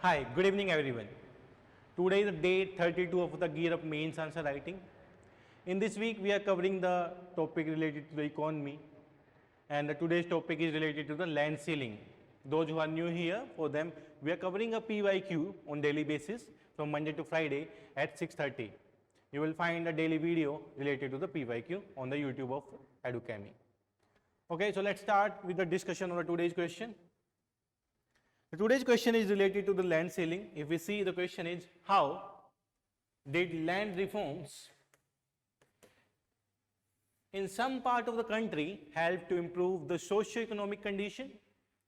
Hi, good evening everyone. Today is the day 32 of the Gear Up Mains Answer Writing. In this week we are covering the topic related to the economy, and today's topic is related to the land ceiling. Those who are new here, for them we are covering a PYQ on daily basis from Monday to Friday at 6:30. You will find a daily video related to the PYQ on the YouTube of Edukemy. Okay, so let's start with the discussion on today's question. Today's question is related to the land ceiling. If we see, the question is, how did land reforms in some part of the country help to improve the socio-economic condition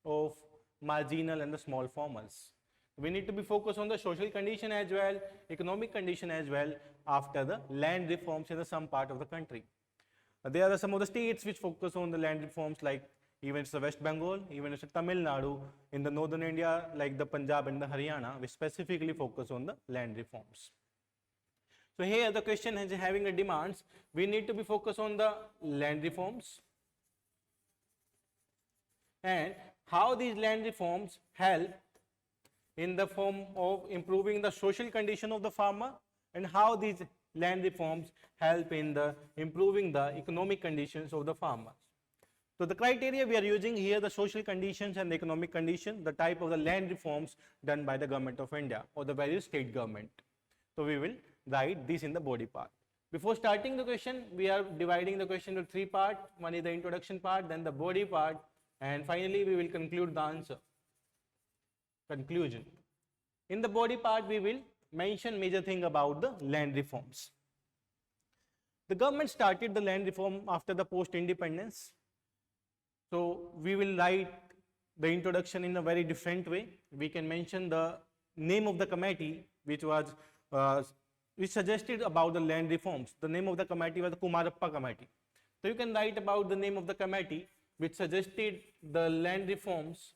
of marginal and the small farmers? We need to be focused on the social condition as well, economic condition as well after the land reforms in some part of the country. There are some of the states which focus on the land reforms, like even it's the West Bengal, even it's the Tamil Nadu, in the northern India like the Punjab and the Haryana, we specifically focus on the land reforms. So here the question is having a demands, we need to be focused on the land reforms and how these land reforms help in the form of improving the social condition of the farmer, and how these land reforms help in the improving the economic conditions of the farmers. So the criteria we are using here, the social conditions and the economic condition, the type of the land reforms done by the government of India or the various state government. So we will write this in the body part. Before starting the question, we are dividing the question into three parts. One is the introduction part, then the body part, and finally we will conclude the answer. Conclusion. In the body part, we will mention major thing about the land reforms. The government started the land reform after the post-independence. So we will write the introduction in a very different way. We can mention the name of the committee which suggested about the land reforms. The name of the committee was the Kumarappa committee. So you can write about the name of the committee which suggested the land reforms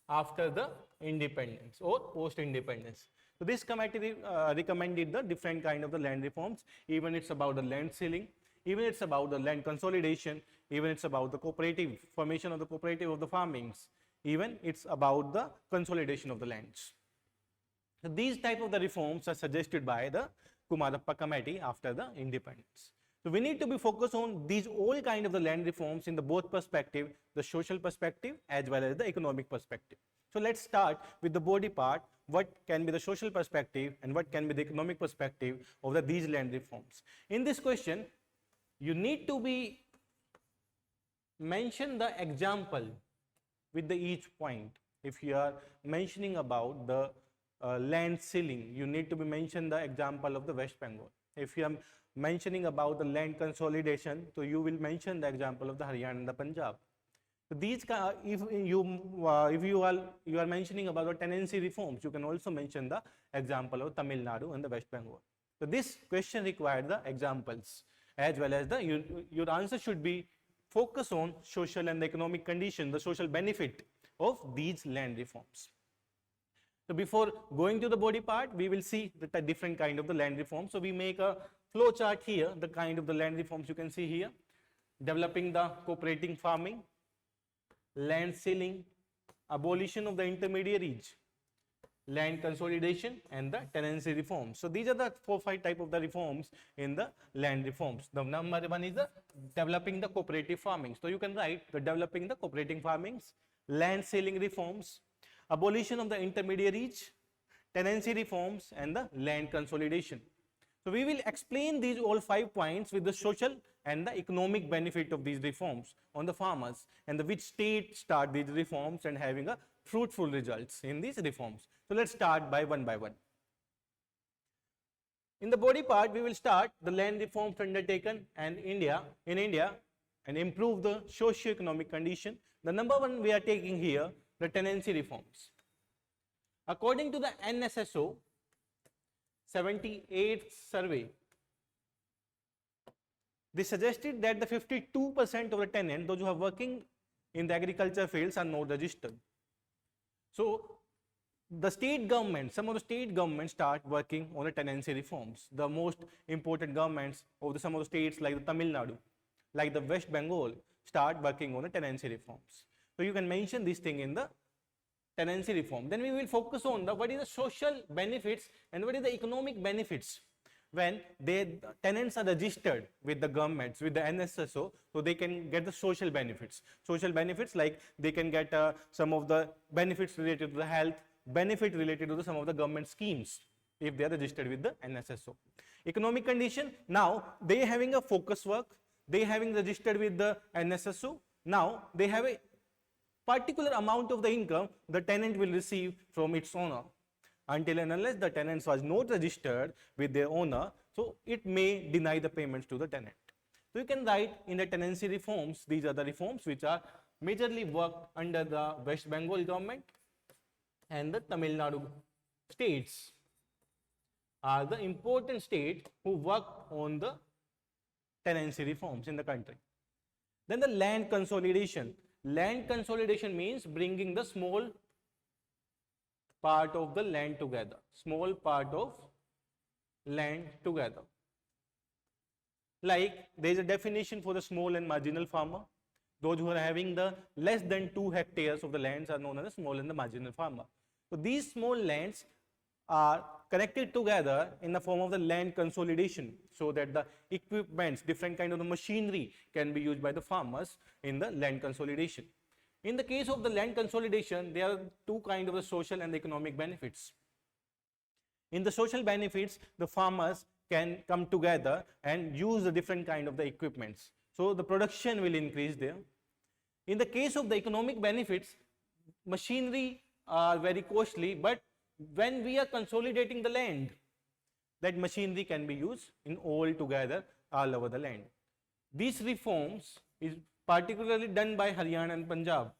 after the independence or post-independence. So this committee recommended the different kind of the land reforms. Even it's about the land ceiling, even it's about the land consolidation, even it's about the cooperative, formation of the cooperative of the farmings, even it's about the consolidation of the lands. So these type of the reforms are suggested by the Kumarappa committee after the independence. So we need to be focused on these all kind of the land reforms in the both perspective, the social perspective as well as the economic perspective. So let's start with the body part. What can be the social perspective and what can be the economic perspective of these land reforms? In this question, you need to be mention the example with the each point. If you are mentioning about the land ceiling, you need to be mention the example of the West Bengal. If you are mentioning about the land consolidation, so you will mention the example of the Haryana and the Punjab. So these, if you are mentioning about the tenancy reforms, you can also mention the example of Tamil Nadu and the West Bengal. So this question requires the examples, as well as your answer should be focus on social and the economic condition, the social benefit of these land reforms. So before going to the body part, we will see the different kind of the land reforms. So we make a flow chart here, the kind of the land reforms you can see here. Developing the cooperating farming, land ceiling, abolition of the intermediaries, land consolidation and the tenancy reforms. So these are the 4-5 type of the reforms in the land reforms. The number one is the developing the cooperative farming. So you can write the developing the cooperating farmings, land ceiling reforms, abolition of the intermediaries, tenancy reforms and the land consolidation. So we will explain these all 5 points with the social and the economic benefit of these reforms on the farmers, and which state start these reforms and having a fruitful results in these reforms. So let's start by one. In the body part, we will start the land reforms undertaken in India and improve the socio-economic condition. The number one we are taking here, the tenancy reforms. According to the NSSO 78th survey, they suggested that the 52% of the tenants, those who are working in the agriculture fields, are not registered. So the state government, some of the state governments start working on the tenancy reforms. The most important governments of some of the states like the Tamil Nadu, like the West Bengal, start working on the tenancy reforms. So you can mention this thing in the tenancy reform. Then we will focus on the what is the social benefits and what is the economic benefits when tenants are registered with the governments, with the NSSO, so they can get the social benefits. Social benefits like they can get some of the benefits related to the health, benefit related to some of the government schemes if they are registered with the NSSO. Economic condition, now they having a focus work, they having registered with the NSSO, now they have a particular amount of the income the tenant will receive from its owner. Until and unless the tenant was not registered with their owner, so it may deny the payments to the tenant. So you can write in the tenancy reforms, these are the reforms which are majorly worked under the West Bengal government, and the Tamil Nadu states are the important states who work on the tenancy reforms in the country. Then the land consolidation. Land consolidation means bringing the small part of the land together, small part of land together. Like there is a definition for the small and marginal farmer. Those who are having the less than 2 hectares of the lands are known as the small and the marginal farmer. So these small lands are connected together in the form of the land consolidation, so that the equipments, different kind of the machinery can be used by the farmers in the land consolidation. In the case of the land consolidation, there are two kinds of the social and the economic benefits. In the social benefits, the farmers can come together and use the different kind of the equipments. So the production will increase there. In the case of the economic benefits, machinery are very costly, but when we are consolidating the land, that machinery can be used in all together all over the land. These reforms is particularly done by Haryana and Punjab.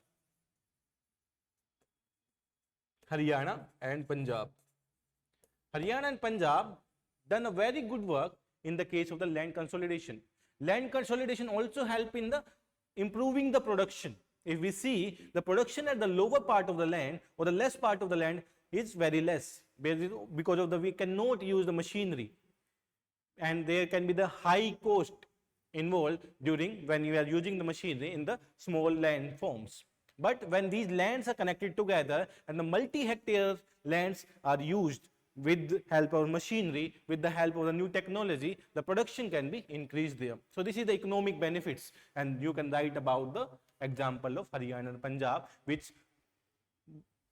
Haryana and Punjab. Haryana and Punjab done a very good work in the case of the land consolidation. Land consolidation also help in the improving the production. If we see the production at the lower part of the land or the less part of the land is very less because of the we cannot use the machinery, and there can be the high cost involved during when you are using the machinery in the small land forms. But when these lands are connected together and the multi-hectare lands are used with the help of machinery, with the help of the new technology, the production can be increased there. So this is the economic benefits, and you can write about the example of Haryana and Punjab, which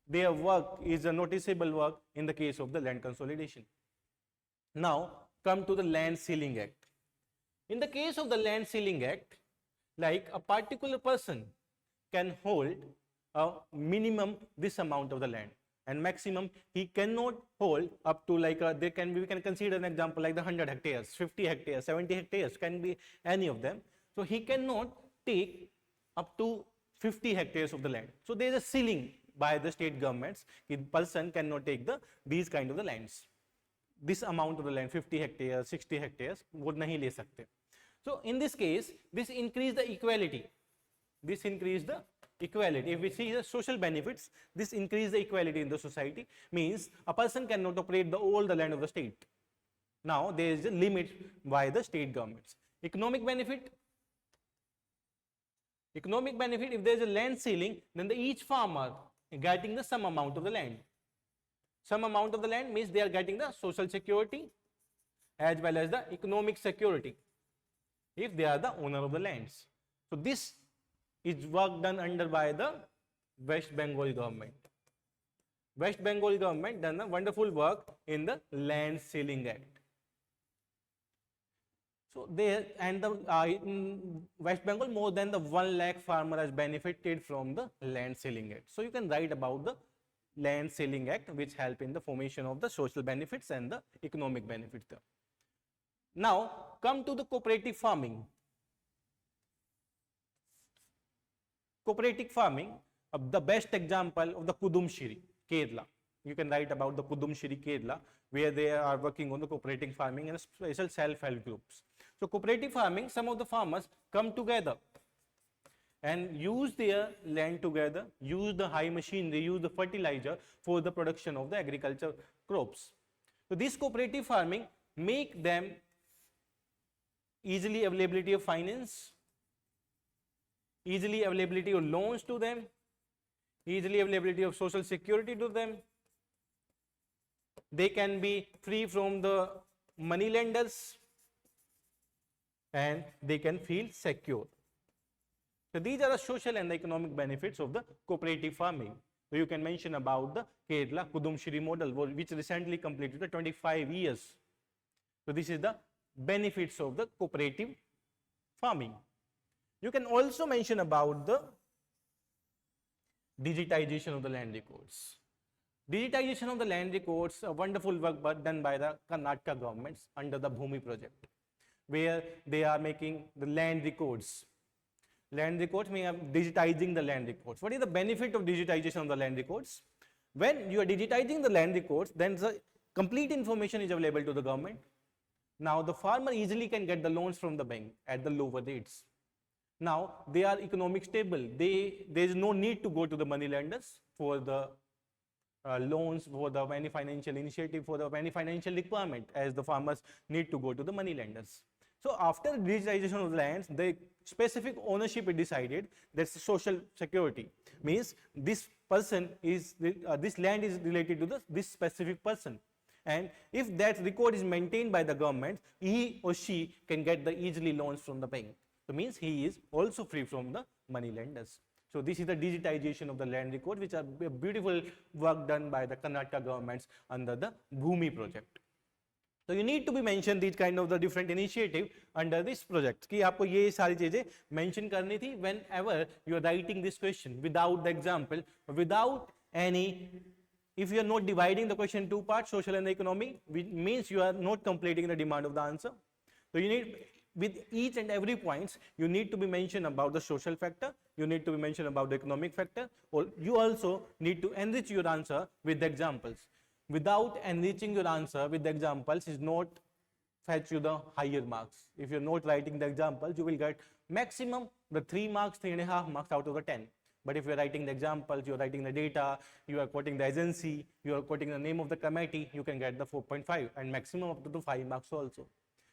their work is a noticeable work in the case of the land consolidation. Now come to the Land Ceiling Act. In the case of the Land Ceiling Act, like a particular person can hold a minimum this amount of the land, and maximum he cannot hold up to like we can consider an example like the 100 hectares, 50 hectares, 70 hectares, can be any of them. So he cannot take up to 50 hectares of the land. So there is a ceiling by the state governments. The person cannot take these kind of the lands. This amount of the land, 50 hectares, 60 hectares, वो नहीं ले सकते. So in this case, this increase the equality. This increase the equality. If we see the social benefits, this increase the equality in the society, means a person cannot operate all the land of the state. Now there is a limit by the state governments. Economic benefit. Economic benefit, if there is a land ceiling, then each farmer getting the some amount of the land. Some amount of the land means they are getting the social security as well as the economic security if they are the owner of the lands. So this is work done under by the West Bengal government. West Bengal government done a wonderful work in the Land Ceiling Act. So there and in West Bengal more than the 1 lakh farmer has benefited from the Land Ceiling Act. So you can write about the Land Ceiling Act, which help in the formation of the social benefits and the economic benefits there. Now come to the cooperative farming. Cooperative farming, the best example of the Kudumshiri, Kerala. You can write about the Kudumshiri, Kerala, where they are working on the cooperative farming and special self-help groups. So cooperative farming, some of the farmers come together and use their land together, use the high machinery, use the fertilizer for the production of the agriculture crops. So this cooperative farming make them easily availability of finance, easily availability of loans to them, easily availability of social security to them. They can be free from the money lenders, and they can feel secure. So these are the social and the economic benefits of the cooperative farming. So you can mention about the Kerala Kudumshri model, which recently completed the 25 years. So this is the benefits of the cooperative farming. You can also mention about the digitization of the land records. Digitization of the land records, a wonderful work done by the Karnataka governments under the Bhumi project, where they are making the land records. Land records mean digitizing the land records. What is the benefit of digitization of the land records? When you are digitizing the land records, then the complete information is available to the government. Now the farmer easily can get the loans from the bank at the lower rates. Now they are economic stable. There is no need to go to the money lenders for the loans, for the any financial initiative, for the any financial requirement, as the farmers need to go to the money lenders. So after digitization of the lands, the specific ownership is decided. That's social security. Means this person is this land is related to this specific person, and if that record is maintained by the government, he or she can get the easily loans from the bank. So means he is also free from the money lenders. So this is the digitization of the land record, which are beautiful work done by the Karnataka governments under the Bhumi project. So you need to be mention these kind of the different initiative under this project. कि आपको ये सारी चीजें mention करनी थी whenever you are writing this question without the example, without any. If you are not dividing the question in two parts, social and economic, which means you are not completing the demand of the answer. So you need, with each and every points, you need to be mentioned about the social factor, you need to be mentioned about the economic factor, or you also need to enrich your answer with the examples. Without enriching your answer with the examples is not fetch you the higher marks. If you're not writing the examples, you will get maximum the 3 marks, 3.5 marks out of the 10. But if you're writing the examples, you're writing the data, you are quoting the agency, you are quoting the name of the committee, you can get the 4.5 and maximum up to the 5 marks also.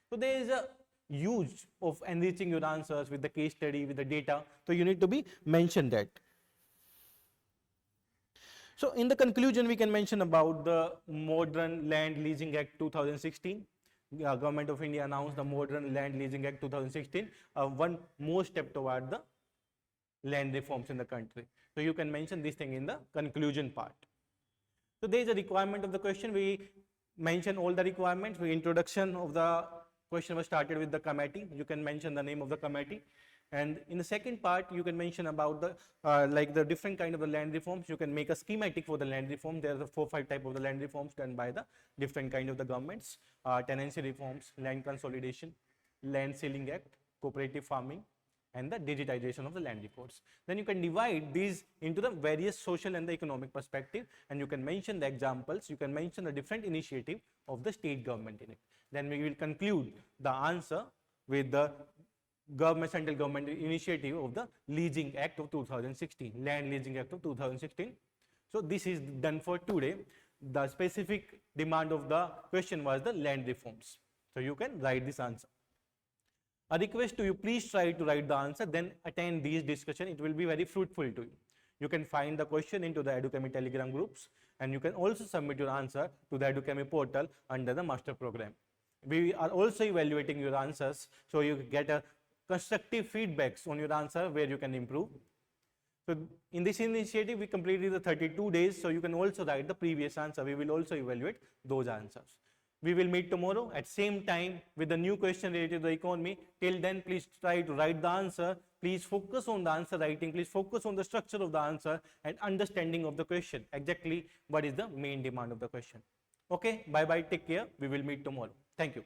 So there is a use of enriching your answers with the case study, with the data. So you need to be mentioned that. So in the conclusion, we can mention about the Modern Land Leasing Act 2016. Government of India announced the Modern Land Leasing Act 2016, one more step toward the land reforms in the country. So you can mention this thing in the conclusion part. So there is a requirement of the question. We mention all the requirements. The introduction of the question was started with the committee. You can mention the name of the committee. And in the second part, you can mention about the like the different kind of the land reforms. You can make a schematic for the land reform. There are the 4-5 type of the land reforms done by the different kind of the governments. Tenancy reforms, land consolidation, land ceiling act, cooperative farming, and the digitization of the land records. Then you can divide these into the various social and the economic perspective, and you can mention the examples, you can mention the different initiative of the state government in it. Then we will conclude the answer with the central government initiative of the Leasing Act of 2016, Land Leasing Act of 2016. So this is done for today. The specific demand of the question was the land reforms. So you can write this answer. A request to you, please try to write the answer, then attend these discussion. It will be very fruitful to you. You can find the question into the Edukemy Telegram groups, and you can also submit your answer to the Edukemy portal under the master program. We are also evaluating your answers, so you get a constructive feedbacks on your answer where you can improve. So in this initiative, we completed the 32 days, so you can also write the previous answer. We will also evaluate those answers. We will meet tomorrow at same time with the new question related to the economy. Till then, please try to write the answer. Please focus on the answer writing. Please focus on the structure of the answer and understanding of the question. Exactly what is the main demand of the question. Okay, bye-bye, take care. We will meet tomorrow. Thank you.